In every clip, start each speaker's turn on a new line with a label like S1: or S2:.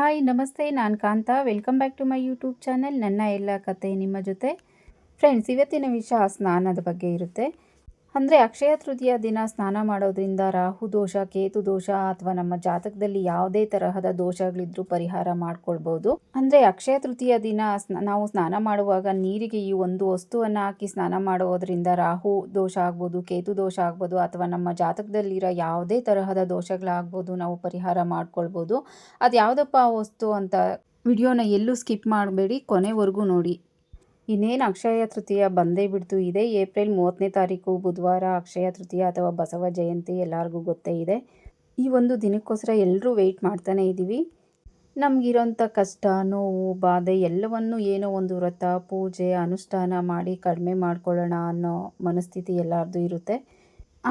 S1: Hi ನಮಸ್ತೆ, ನಾನು Kanta. Welcome back to my YouTube channel. ನನ್ನ ಎಲ್ಲ ಕತೆ ನಿಮ್ಮ ಜೊತೆ. ಫ್ರೆಂಡ್ಸ್, ಇವತ್ತಿನ ವಿಷಯ ಸ್ನಾನದ ಬಗ್ಗೆ ಇರುತ್ತೆ. ಅಂದರೆ ಅಕ್ಷಯ ತೃತೀಯ ದಿನ ಸ್ನಾನ ಮಾಡೋದ್ರಿಂದ ರಾಹು ದೋಷ, ಕೇತು ದೋಷ ಅಥವಾ ನಮ್ಮ ಜಾತಕದಲ್ಲಿ ಯಾವುದೇ ತರಹದ ದೋಷಗಳಿದ್ರೂ ಪರಿಹಾರ ಮಾಡ್ಕೊಳ್ಬೋದು. ಅಂದರೆ ಅಕ್ಷಯ ತೃತೀಯ ದಿನ ನಾವು ಸ್ನಾನ ಮಾಡುವಾಗ ನೀರಿಗೆ ಈ ಒಂದು ವಸ್ತುವನ್ನು ಹಾಕಿ ಸ್ನಾನ ಮಾಡೋದ್ರಿಂದ ರಾಹು ದೋಷ ಆಗ್ಬೋದು, ಕೇತು ದೋಷ ಆಗ್ಬೋದು ಅಥವಾ ನಮ್ಮ ಜಾತಕದಲ್ಲಿರೋ ಯಾವುದೇ ತರಹದ ದೋಷಗಳಾಗ್ಬೋದು, ನಾವು ಪರಿಹಾರ ಮಾಡ್ಕೊಳ್ಬೋದು. ಅದು ಯಾವುದಪ್ಪ ಆ ವಸ್ತು ಅಂತ ವಿಡಿಯೋನ ಎಲ್ಲೂ ಸ್ಕಿಪ್ ಮಾಡಬೇಡಿ, ಕೊನೆವರೆಗೂ ನೋಡಿ. ಇನ್ನೇನು ಅಕ್ಷಯ ತೃತೀಯ ಬಂದೇ ಬಿಡ್ತು. ಇದೆ ಏಪ್ರಿಲ್ 30ನೇ ತಾರೀಕು ಬುಧವಾರ ಅಕ್ಷಯ ತೃತೀಯ ಅಥವಾ ಬಸವ ಜಯಂತಿ, ಎಲ್ಲರಿಗೂ ಗೊತ್ತೇ ಇದೆ. ಈ ಒಂದು ದಿನಕ್ಕೋಸ್ಕರ ಎಲ್ಲರೂ ವೆಯ್ಟ್ ಮಾಡ್ತಾನೆ ಇದ್ದೀವಿ. ನಮಗಿರೋಂಥ ಕಷ್ಟ, ನೋವು, ಬಾಧೆ ಎಲ್ಲವನ್ನು ಏನೋ ಒಂದು ವ್ರತ, ಪೂಜೆ, ಅನುಷ್ಠಾನ ಮಾಡಿ ಕಡಿಮೆ ಮಾಡ್ಕೊಳ್ಳೋಣ ಅನ್ನೋ ಮನಸ್ಥಿತಿ ಎಲ್ಲರದ್ದು ಇರುತ್ತೆ.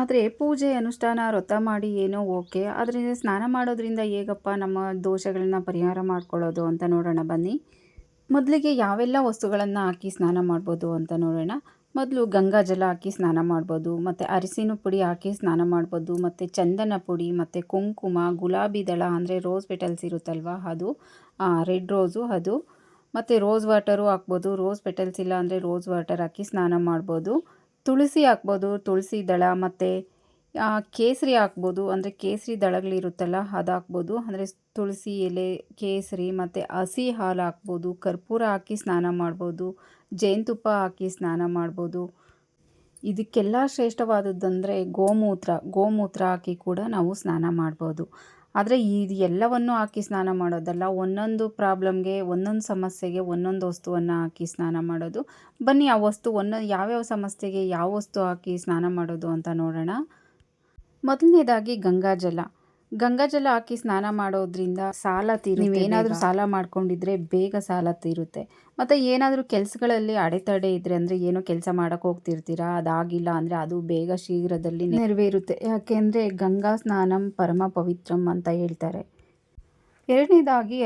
S1: ಆದರೆ ಪೂಜೆ, ಅನುಷ್ಠಾನ, ವ್ರತ ಮಾಡಿ ಏನೋ ಓಕೆ, ಆದರೆ ಸ್ನಾನ ಮಾಡೋದ್ರಿಂದ ಹೇಗಪ್ಪ ನಮ್ಮ ದೋಷಗಳನ್ನ ಪರಿಹಾರ ಮಾಡ್ಕೊಳ್ಳೋದು ಅಂತ ನೋಡೋಣ ಬನ್ನಿ. ಮೊದಲಿಗೆ ಯಾವೆಲ್ಲ ವಸ್ತುಗಳನ್ನು ಹಾಕಿ ಸ್ನಾನ ಮಾಡ್ಬೋದು ಅಂತ ನೋಡೋಣ. ಮೊದಲು ಗಂಗಾ ಜಲ ಹಾಕಿ ಸ್ನಾನ ಮಾಡ್ಬೋದು, ಮತ್ತು ಅರಿಶಿನ ಪುಡಿ ಹಾಕಿ ಸ್ನಾನ ಮಾಡ್ಬೋದು, ಮತ್ತು ಚಂದನ ಪುಡಿ, ಮತ್ತು ಕುಂಕುಮ, ಗುಲಾಬಿ ದಳ ಅಂದರೆ ರೋಸ್ ಪೆಟಲ್ಸ್ ಇರುತ್ತಲ್ವ ಅದು, ರೆಡ್ ರೋಸು ಅದು, ಮತ್ತು ರೋಸ್ ವಾಟರು ಹಾಕ್ಬೋದು. ರೋಸ್ ಪೆಟಲ್ಸ್ ಇಲ್ಲ ಅಂದರೆ ರೋಸ್ ವಾಟರ್ ಹಾಕಿ ಸ್ನಾನ ಮಾಡ್ಬೋದು. ತುಳಸಿ ಹಾಕ್ಬೋದು, ತುಳಸಿ ದಳ, ಮತ್ತು ಕೇಸರಿ ಹಾಕ್ಬೋದು. ಅಂದರೆ ಕೇಸರಿ ದಳಗಳಿರುತ್ತಲ್ಲ ಅದು ಹಾಕ್ಬೋದು. ಅಂದರೆ ತುಳಸಿ ಎಲೆ, ಕೇಸರಿ, ಮತ್ತು ಹಸಿ ಹಾಲು ಹಾಕ್ಬೋದು. ಕರ್ಪೂರ ಹಾಕಿ ಸ್ನಾನ ಮಾಡ್ಬೋದು. ಜೇನುತುಪ್ಪ ಹಾಕಿ ಸ್ನಾನ ಮಾಡ್ಬೋದು. ಇದಕ್ಕೆಲ್ಲ ಶ್ರೇಷ್ಠವಾದದ್ದಂದರೆ ಗೋಮೂತ್ರ ಹಾಕಿ ಕೂಡ ನಾವು ಸ್ನಾನ ಮಾಡ್ಬೋದು. ಆದರೆ ಇದು ಎಲ್ಲವನ್ನು ಹಾಕಿ ಸ್ನಾನ ಮಾಡೋದಲ್ಲ, ಒಂದೊಂದು ಪ್ರಾಬ್ಲಮ್ಗೆ, ಒಂದೊಂದು ಸಮಸ್ಯೆಗೆ ಒಂದೊಂದು ವಸ್ತುವನ್ನು ಹಾಕಿ ಸ್ನಾನ ಮಾಡೋದು. ಬನ್ನಿ ಆ ವಸ್ತು ಯಾವ್ಯಾವ ಸಮಸ್ಯೆಗೆ ಯಾವ ವಸ್ತು ಹಾಕಿ ಸ್ನಾನ ಮಾಡೋದು ಅಂತ ನೋಡೋಣ. ಮೊದಲನೇದಾಗಿ ಗಂಗಾಜಲ ಹಾಕಿ ಸ್ನಾನ ಮಾಡೋದ್ರಿಂದ ಸಾಲ ತೀರುತ್ತೆ. ನೀವೇನಾದರೂ ಸಾಲ ಮಾಡ್ಕೊಂಡಿದ್ರೆ ಬೇಗ ಸಾಲ ತೀರುತ್ತೆ. ಮತ್ತು ಏನಾದರೂ ಕೆಲಸಗಳಲ್ಲಿ ಅಡೆತಡೆ ಇದ್ದರೆ, ಅಂದರೆ ಏನೋ ಕೆಲಸ ಮಾಡೋಕ್ಕೆ ಹೋಗ್ತಿರ್ತೀರಾ, ಅದಾಗಿಲ್ಲ ಅಂದರೆ ಅದು ಬೇಗ ಶೀಘ್ರದಲ್ಲಿ ನೆರವೇರುತ್ತೆ. ಯಾಕೆಂದರೆ ಗಂಗಾ ಸ್ನಾನಂ ಪರಮ ಪವಿತ್ರಂ ಅಂತ ಹೇಳ್ತಾರೆ. ಎರಡನೇದಾಗಿ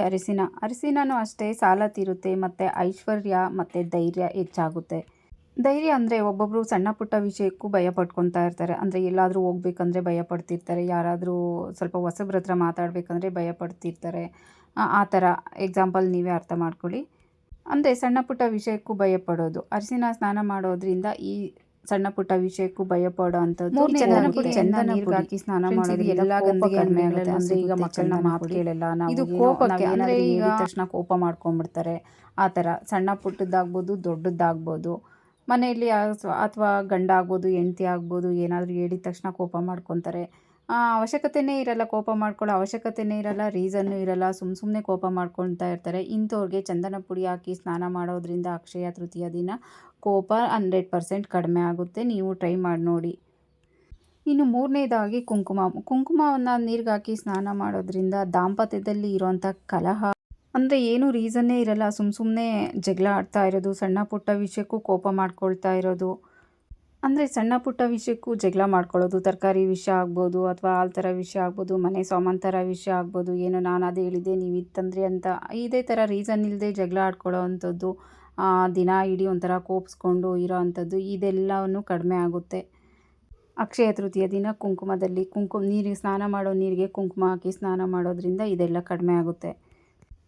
S1: ಅರಿಶಿನನೂ ಅಷ್ಟೇ ಸಾಲ ತೀರುತ್ತೆ, ಮತ್ತು ಐಶ್ವರ್ಯ ಮತ್ತು ಧೈರ್ಯ ಹೆಚ್ಚಾಗುತ್ತೆ. ಧೈರ್ಯ ಅಂದರೆ ಒಬ್ಬೊಬ್ಬರು ಸಣ್ಣ ಪುಟ್ಟ ವಿಷಯಕ್ಕೂ ಭಯ ಪಡ್ಕೊತಾ ಇರ್ತಾರೆ. ಅಂದರೆ ಎಲ್ಲಾದರೂ ಹೋಗ್ಬೇಕಂದ್ರೆ ಭಯ ಪಡ್ತಿರ್ತಾರೆ, ಯಾರಾದರೂ ಸ್ವಲ್ಪ ಹೊಸಬ್ರ ಹತ್ರ ಮಾತಾಡಬೇಕಂದ್ರೆ ಭಯ ಪಡ್ತಿರ್ತಾರೆ. ಆ ಥರ ಎಕ್ಸಾಂಪಲ್ ನೀವೇ ಅರ್ಥ ಮಾಡ್ಕೊಳ್ಳಿ. ಅಂದರೆ ಸಣ್ಣ ಪುಟ್ಟ ವಿಷಯಕ್ಕೂ ಭಯ ಪಡೋದು. ಅರಿಶಿನ ಸ್ನಾನ ಮಾಡೋದ್ರಿಂದ ಈ ಸಣ್ಣ ಪುಟ್ಟ ವಿಷಯಕ್ಕೂ ಭಯ ಪಡೋ ಅಂಥದ್ದು. ಚಂದನ ನೀರಿಗೆ ಹಾಕಿ ಸ್ನಾನ ಮಾಡೋದು ಎಲ್ಲ ಗಂದಿಗೆ ಕಡಿಮೆ ಆಗುತ್ತೆ. ಅಂದರೆ ಈಗ ಮಕ್ಕಳನ್ನ ಮಾತು ಕೇಳಲ್ಲ, ಇದು ಕೋಪಕ್ಕೆ, ಅಂದರೆ ಈಗ ತಕ್ಷಣ ಕೋಪ ಮಾಡ್ಕೊಂಡ್ಬಿಡ್ತಾರೆ. ಆ ಥರ ಸಣ್ಣ ಪುಟ್ಟದ್ದಾಗ್ಬೋದು, ದೊಡ್ಡದ್ದಾಗ್ಬೋದು. ಮನೆಯಲ್ಲಿ ಅಥವಾ ಗಂಡ ಆಗ್ಬೋದು, ಹೆಂಡತಿ ಆಗ್ಬೋದು, ಏನಾದರೂ ಹೇಳಿದ ತಕ್ಷಣ ಕೋಪ ಮಾಡ್ಕೊತಾರೆ. ಅವಶ್ಯಕತೆಯೇ ಇರಲ್ಲ, ಕೋಪ ಮಾಡ್ಕೊಳ್ಳೋ ಅವಶ್ಯಕತೆಯೇ ಇರಲ್ಲ, ರೀಸನ್ನು ಇರಲ್ಲ, ಸುಮ್ಮನೆ ಕೋಪ ಮಾಡ್ಕೊಳ್ತಾ ಇರ್ತಾರೆ. ಇಂಥವ್ರಿಗೆ ಚಂದನ ಪುಡಿ ಹಾಕಿ ಸ್ನಾನ ಮಾಡೋದ್ರಿಂದ ಅಕ್ಷಯ ತೃತೀಯ ದಿನ ಕೋಪ 100% ಕಡಿಮೆ ಆಗುತ್ತೆ. ನೀವು ಟ್ರೈ ಮಾಡಿ ನೋಡಿ. ಇನ್ನು ಮೂರನೇದಾಗಿ ಕುಂಕುಮವನ್ನು ನೀರಿಗೆ ಹಾಕಿ ಸ್ನಾನ ಮಾಡೋದ್ರಿಂದ ದಾಂಪತ್ಯದಲ್ಲಿ ಇರೋವಂಥ ಕಲಹ, ಅಂದರೆ ಏನೂ ರೀಸನ್ನೇ ಇರಲ್ಲ, ಸುಮ್ಮನೆ ಜಗಳ ಆಡ್ತಾ ಇರೋದು, ಸಣ್ಣ ಪುಟ್ಟ ವಿಷಯಕ್ಕೂ ಕೋಪ ಮಾಡ್ಕೊಳ್ತಾ ಇರೋದು. ಅಂದರೆ ಸಣ್ಣ ಪುಟ್ಟ ವಿಷಯಕ್ಕೂ ಜಗಳ ಮಾಡ್ಕೊಳ್ಳೋದು, ತರಕಾರಿ ವಿಷಯ ಆಗ್ಬೋದು, ಅಥವಾ ಹಾಲು ಥರ ವಿಷಯ ಆಗ್ಬೋದು, ಮನೆ ಸಾಮಾನು ಥರ ವಿಷಯ ಆಗ್ಬೋದು. ಏನೋ ನಾನು ಅದು ಹೇಳಿದ್ದೆ, ನೀವು ಇದು ತಂದ್ರಿ ಅಂತ ಇದೇ ಥರ ರೀಸನ್ ಇಲ್ಲದೆ ಜಗಳ ಆಡ್ಕೊಳ್ಳೋ ಅಂಥದ್ದು, ದಿನ ಇಡೀ ಒಂಥರ ಕೋಪಿಸ್ಕೊಂಡು ಇರೋ ಅಂಥದ್ದು, ಇದೆಲ್ಲವೂ ಕಡಿಮೆ ಆಗುತ್ತೆ. ಅಕ್ಷಯ ತೃತೀಯ ದಿನ ನೀರಿಗೆ ಸ್ನಾನ ಮಾಡೋ ನೀರಿಗೆ ಕುಂಕುಮ ಹಾಕಿ ಸ್ನಾನ ಮಾಡೋದ್ರಿಂದ ಇದೆಲ್ಲ ಕಡಿಮೆ ಆಗುತ್ತೆ.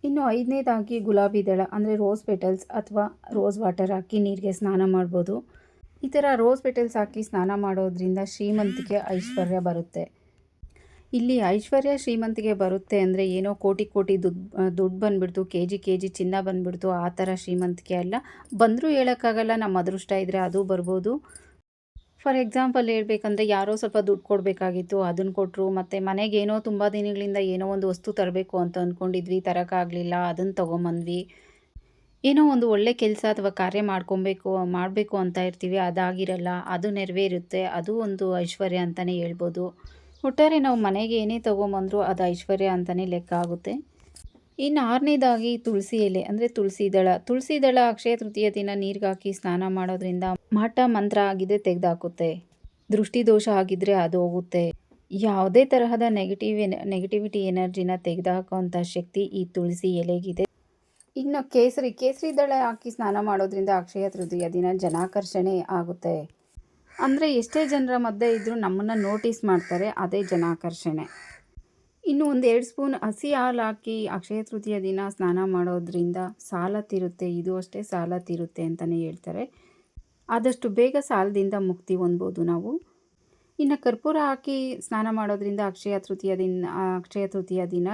S1: ಇನ್ನು ಐದನೇದಾಗಿ ಗುಲಾಬಿ ದಳ ಅಂದರೆ ರೋಸ್ ಪೆಟಲ್ಸ್ ಅಥವಾ ರೋಸ್ ವಾಟರ್ ಹಾಕಿ ನೀರಿಗೆ ಸ್ನಾನ ಮಾಡ್ಬೋದು. ಈ ಥರ ರೋಸ್ ಪೆಟಲ್ಸ್ ಹಾಕಿ ಸ್ನಾನ ಮಾಡೋದ್ರಿಂದ ಶ್ರೀಮಂತಿಕೆ, ಐಶ್ವರ್ಯ ಬರುತ್ತೆ. ಇಲ್ಲಿ ಐಶ್ವರ್ಯ, ಶ್ರೀಮಂತಿಗೆ ಬರುತ್ತೆ ಅಂದರೆ ಏನೋ ಕೋಟಿ ದುಡ್ಡು ಬಂದುಬಿಡ್ತು, ಕೆ ಜಿ ಚಿನ್ನ ಬಂದುಬಿಡ್ತು, ಆ ಥರ ಶ್ರೀಮಂತಿಕೆ ಅಲ್ಲ. ಬಂದರೂ ಹೇಳೋಕ್ಕಾಗಲ್ಲ, ನಮ್ಮ ಅದೃಷ್ಟ ಇದ್ದರೆ ಅದು ಬರ್ಬೋದು. ಫಾರ್ ಎಕ್ಸಾಂಪಲ್ ಹೇಳ್ಬೇಕಂದ್ರೆ, ಯಾರೋ ಸ್ವಲ್ಪ ದುಡ್ಡು ಕೊಡಬೇಕಾಗಿತ್ತು, ಅದನ್ನು ಕೊಟ್ಟರು. ಮತ್ತು ಮನೆಗೆ ಏನೋ ತುಂಬ ದಿನಗಳಿಂದ ಏನೋ ಒಂದು ವಸ್ತು ತರಬೇಕು ಅಂತ ಅಂದ್ಕೊಂಡಿದ್ವಿ, ತರೋಕ್ಕಾಗಲಿಲ್ಲ, ಅದನ್ನು ತೊಗೊಂಬಂದ್ವಿ. ಏನೋ ಒಂದು ಒಳ್ಳೆ ಕೆಲಸ ಅಥವಾ ಕಾರ್ಯ ಮಾಡಬೇಕು ಅಂತ ಇರ್ತೀವಿ, ಅದಾಗಿರಲ್ಲ, ಅದು ನೆರವೇರುತ್ತೆ. ಅದು ಒಂದು ಐಶ್ವರ್ಯ ಅಂತಲೇ ಹೇಳ್ಬೋದು. ಒಟ್ಟಾರೆ ನಾವು ಮನೆಗೆ ಏನೇ ತೊಗೊಂಬಂದರೂ ಅದು ಐಶ್ವರ್ಯ ಅಂತಲೇ ಲೆಕ್ಕ ಆಗುತ್ತೆ. ಇನ್ನು ಆರನೇದಾಗಿ ತುಳಸಿ ಎಲೆ ಅಂದರೆ ತುಳಸಿ ದಳ ಅಕ್ಷಯ ತೃತೀಯ ದಿನ ನೀರಿಗೆ ಹಾಕಿ ಸ್ನಾನ ಮಾಡೋದ್ರಿಂದ ಮಾಟ ಮಂತ್ರ ಆಗಿದೆ ತೆಗೆದುಹಾಕುತ್ತೆ. ದೃಷ್ಟಿ ದೋಷ ಆಗಿದ್ದರೆ ಅದು ಹೋಗುತ್ತೆ. ಯಾವುದೇ ತರಹದ ನೆಗೆಟಿವಿಟಿ ಎನರ್ಜಿನ ತೆಗೆದುಹಾಕುವಂಥ ಶಕ್ತಿ ಈ ತುಳಸಿ ಎಲೆಗಿದೆ. ಇನ್ನು ಕೇಸರಿ ದಳ ಹಾಕಿ ಸ್ನಾನ ಮಾಡೋದ್ರಿಂದ ಅಕ್ಷಯ ತೃತೀಯ ದಿನ ಜನಾಕರ್ಷಣೆ ಆಗುತ್ತೆ. ಅಂದರೆ ಎಷ್ಟೇ ಜನರ ಮಧ್ಯೆ ಇದ್ದರೂ ನಮ್ಮನ್ನು ನೋಟಿಸ್ ಮಾಡ್ತಾರೆ, ಅದೇ ಜನಾಕರ್ಷಣೆ. ಇನ್ನು ಒಂದು 2 ಸ್ಪೂನ್ ಹಸಿ ಹಾಲು ಹಾಕಿ ಅಕ್ಷಯ ತೃತೀಯ ದಿನ ಸ್ನಾನ ಮಾಡೋದ್ರಿಂದ ಸಾಲ ತೀರುತ್ತೆ, ಇದು ಅಷ್ಟೇ ಸಾಲ ತೀರುತ್ತೆ ಅಂತಲೇ ಹೇಳ್ತಾರೆ. ಆದಷ್ಟು ಬೇಗ ಸಾಲದಿಂದ ಮುಕ್ತಿ ಹೊಂದ್ಬೋದು ನಾವು. ಇನ್ನು ಕರ್ಪೂರ ಹಾಕಿ ಸ್ನಾನ ಮಾಡೋದ್ರಿಂದ ಅಕ್ಷಯ ತೃತೀಯ ದಿನ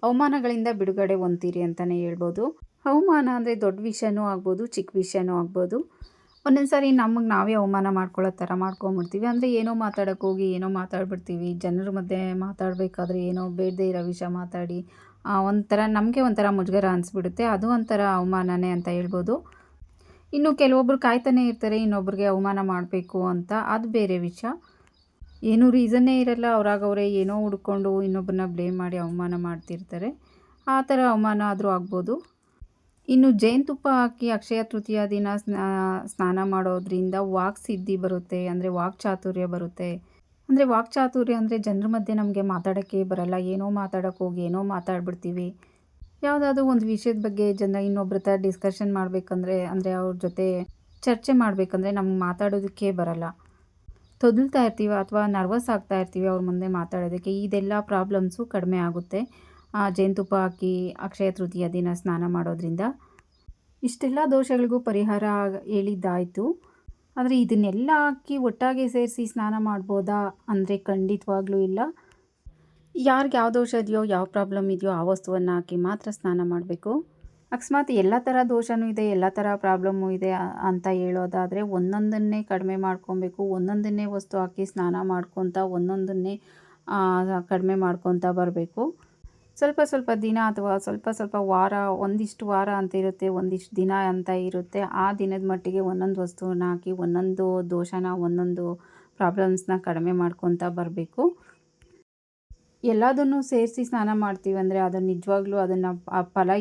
S1: ಅವಮಾನಗಳಿಂದ ಬಿಡುಗಡೆ ಹೊಂದ್ತೀರಿ ಅಂತಲೇ ಹೇಳ್ಬೋದು. ಅವಮಾನ ಅಂದರೆ ದೊಡ್ಡ ವಿಷಯನೂ ಆಗ್ಬೋದು, ಚಿಕ್ಕ ವಿಷಯನೂ ಆಗ್ಬೋದು. ಒಂದೊಂದು ಸಾರಿ ನಮಗೆ ನಾವೇ ಅವಮಾನ ಮಾಡ್ಕೊಳ್ಳೋ ಥರ ಮಾಡ್ಕೊಂಬಿಡ್ತೀವಿ. ಅಂದರೆ ಏನೋ ಮಾತಾಡೋಕ್ಕೆ ಹೋಗಿ ಏನೋ ಮಾತಾಡ್ಬಿಡ್ತೀವಿ. ಜನರ ಮಧ್ಯೆ ಮಾತಾಡಬೇಕಾದ್ರೆ ಏನೋ ಬೇಡದೇ ಇರೋ ವಿಷಯ ಮಾತಾಡಿ ನಮಗೆ ಒಂಥರ ಮುಜುಗರ ಅನಿಸ್ಬಿಡುತ್ತೆ. ಅದು ಒಂಥರ ಅವಮಾನನೇ ಅಂತ ಹೇಳ್ಬೋದು. ಇನ್ನು ಕೆಲವೊಬ್ಬರು ಕಾಯ್ತಾನೆ ಇರ್ತಾರೆ ಇನ್ನೊಬ್ರಿಗೆ ಅವಮಾನ ಮಾಡಬೇಕು ಅಂತ, ಅದು ಬೇರೆ ವಿಷಯ. ಏನೂ ರೀಸನ್ನೇ ಇರಲ್ಲ, ಅವರೇ ಏನೋ ಹುಡ್ಕೊಂಡು ಇನ್ನೊಬ್ಬರನ್ನ ಬ್ಲೇಮ್ ಮಾಡಿ ಅವಮಾನ ಮಾಡ್ತಿರ್ತಾರೆ. ಆ ಥರ ಅವಮಾನ ಆದರೂ ಆಗ್ಬೋದು. ಇನ್ನು ಜೇನುತುಪ್ಪ ಹಾಕಿ ಅಕ್ಷಯ ತೃತೀಯ ದಿನ ಸ್ನಾನ ಮಾಡೋದ್ರಿಂದ ವಾಕ್ಸಿದ್ಧಿ ಬರುತ್ತೆ, ಅಂದರೆ ವಾಕ್ಚಾತುರ್ಯ ಬರುತ್ತೆ. ಅಂದರೆ ವಾಕ್ಚಾತುರ್ಯ ಅಂದರೆ ಜನರ ಮಧ್ಯೆ ನಮಗೆ ಮಾತಾಡೋಕ್ಕೆ ಬರಲ್ಲ, ಏನೋ ಮಾತಾಡೋಕ್ಕೆ ಹೋಗಿ ಏನೋ ಮಾತಾಡ್ಬಿಡ್ತೀವಿ. ಯಾವುದಾದ್ರೂ ಒಂದು ವಿಷಯದ ಬಗ್ಗೆ ಇನ್ನೊಬ್ರ ಹತ್ರ ಡಿಸ್ಕಷನ್ ಮಾಡಬೇಕಂದ್ರೆ, ಅಂದರೆ ಅವ್ರ ಜೊತೆ ಚರ್ಚೆ ಮಾಡಬೇಕಂದ್ರೆ ನಮ್ಗೆ ಮಾತಾಡೋದಕ್ಕೆ ಬರಲ್ಲ, ತೊದಲ್ತಾ ಇರ್ತೀವಿ ಅಥವಾ ನರ್ವಸ್ ಆಗ್ತಾ ಇರ್ತೀವಿ ಅವ್ರ ಮುಂದೆ ಮಾತಾಡೋದಕ್ಕೆ. ಇದೆಲ್ಲ ಪ್ರಾಬ್ಲಮ್ಸು ಕಡಿಮೆ ಆಗುತ್ತೆ ಜೇನುತುಪ್ಪ ಹಾಕಿ ಅಕ್ಷಯ ತೃತೀಯ ದಿನ ಸ್ನಾನ ಮಾಡೋದ್ರಿಂದ. ಇಷ್ಟೆಲ್ಲ ದೋಷಗಳಿಗೂ ಪರಿಹಾರ ಹೇಳಿದ್ದಾಯಿತು. ಆದರೆ ಇದನ್ನೆಲ್ಲ ಹಾಕಿ ಒಟ್ಟಾಗಿ ಸೇರಿಸಿ ಸ್ನಾನ ಮಾಡ್ಬೋದಾ ಅಂದರೆ ಖಂಡಿತವಾಗ್ಲೂ ಇಲ್ಲ. ಯಾರಿಗೆ ಯಾವ ದೋಷ ಇದೆಯೋ, ಯಾವ ಪ್ರಾಬ್ಲಮ್ ಇದೆಯೋ ಆ ವಸ್ತುವನ್ನು ಹಾಕಿ ಮಾತ್ರ ಸ್ನಾನ ಮಾಡಬೇಕು. ಅಕಸ್ಮಾತ್ ಎಲ್ಲ ಥರ ದೋಷವೂ ಇದೆ, ಎಲ್ಲ ಥರ ಪ್ರಾಬ್ಲಮ್ಮು ಇದೆ ಅಂತ ಹೇಳೋದಾದರೆ ಒಂದೊಂದನ್ನೇ ಕಡಿಮೆ ಮಾಡ್ಕೊಬೇಕು. ಒಂದೊಂದನ್ನೇ ವಸ್ತು ಹಾಕಿ ಸ್ನಾನ ಮಾಡ್ಕೊತ ಒಂದೊಂದನ್ನೇ ಕಡಿಮೆ ಮಾಡ್ಕೊತ ಬರಬೇಕು. ಸ್ವಲ್ಪ ಸ್ವಲ್ಪ ದಿನ ಅಥವಾ ಸ್ವಲ್ಪ ವಾರ, ಒಂದಿಷ್ಟು ವಾರ ಅಂತ ಇರುತ್ತೆ, ಒಂದಿಷ್ಟು ದಿನ ಅಂತ ಇರುತ್ತೆ. ಆ ದಿನದ ಮಟ್ಟಿಗೆ ಒಂದೊಂದು ವಸ್ತುವನ್ನು ಹಾಕಿ ಒಂದೊಂದು ದೋಷನ, ಒಂದೊಂದು ಪ್ರಾಬ್ಲಮ್ಸ್ನ ಕಡಿಮೆ ಮಾಡ್ಕೊತ ಬರಬೇಕು. ಎಲ್ಲದನ್ನು ಸೇರಿಸಿ ಸ್ನಾನ ಮಾಡ್ತೀವಿ ಅಂದರೆ ಅದು ನಿಜವಾಗ್ಲೂ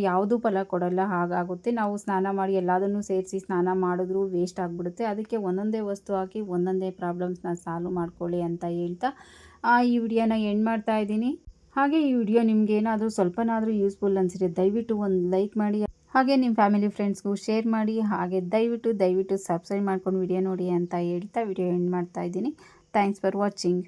S1: ಯಾವುದು ಫಲ ಕೊಡಲ್ಲ, ಹಾಗಾಗುತ್ತೆ. ನಾವು ಸ್ನಾನ ಮಾಡಿ ಎಲ್ಲದನ್ನು ಸೇರಿಸಿ ಸ್ನಾನ ಮಾಡಿದ್ರೂ ವೇಸ್ಟ್ ಆಗಿಬಿಡುತ್ತೆ. ಅದಕ್ಕೆ ಒಂದೊಂದೇ ವಸ್ತು ಹಾಕಿ ಒಂದೊಂದೇ ಪ್ರಾಬ್ಲಮ್ಸ್ನ ಸಾಲ್ವ್ ಮಾಡ್ಕೊಳ್ಳಿ ಅಂತ ಹೇಳ್ತಾ ಈ ವಿಡಿಯೋನ ಎಂಡ್ ಮಾಡ್ತಾ ಇದ್ದೀನಿ. ಹಾಗೆ ಈ ವಿಡಿಯೋ ನಿಮ್ಗೆ ಏನಾದರೂ ಸ್ವಲ್ಪನಾದರೂ ಯೂಸ್ಫುಲ್ ಅನಿಸಿದ್ರೆ ದಯವಿಟ್ಟು ಒಂದು ಲೈಕ್ ಮಾಡಿ, ಹಾಗೆ ನಿಮ್ಮ ಫ್ಯಾಮಿಲಿ ಫ್ರೆಂಡ್ಸ್ಗೂ ಶೇರ್ ಮಾಡಿ. ಹಾಗೆ ದಯವಿಟ್ಟು ಸಬ್ಸ್ಕ್ರೈಬ್ ಮಾಡ್ಕೊಂಡು ವಿಡಿಯೋ ನೋಡಿ ಅಂತ ಹೇಳ್ತಾ ವಿಡಿಯೋ ಎಂಡ್ ಮಾಡ್ತಾ ಇದ್ದೀನಿ. Thanks for watching.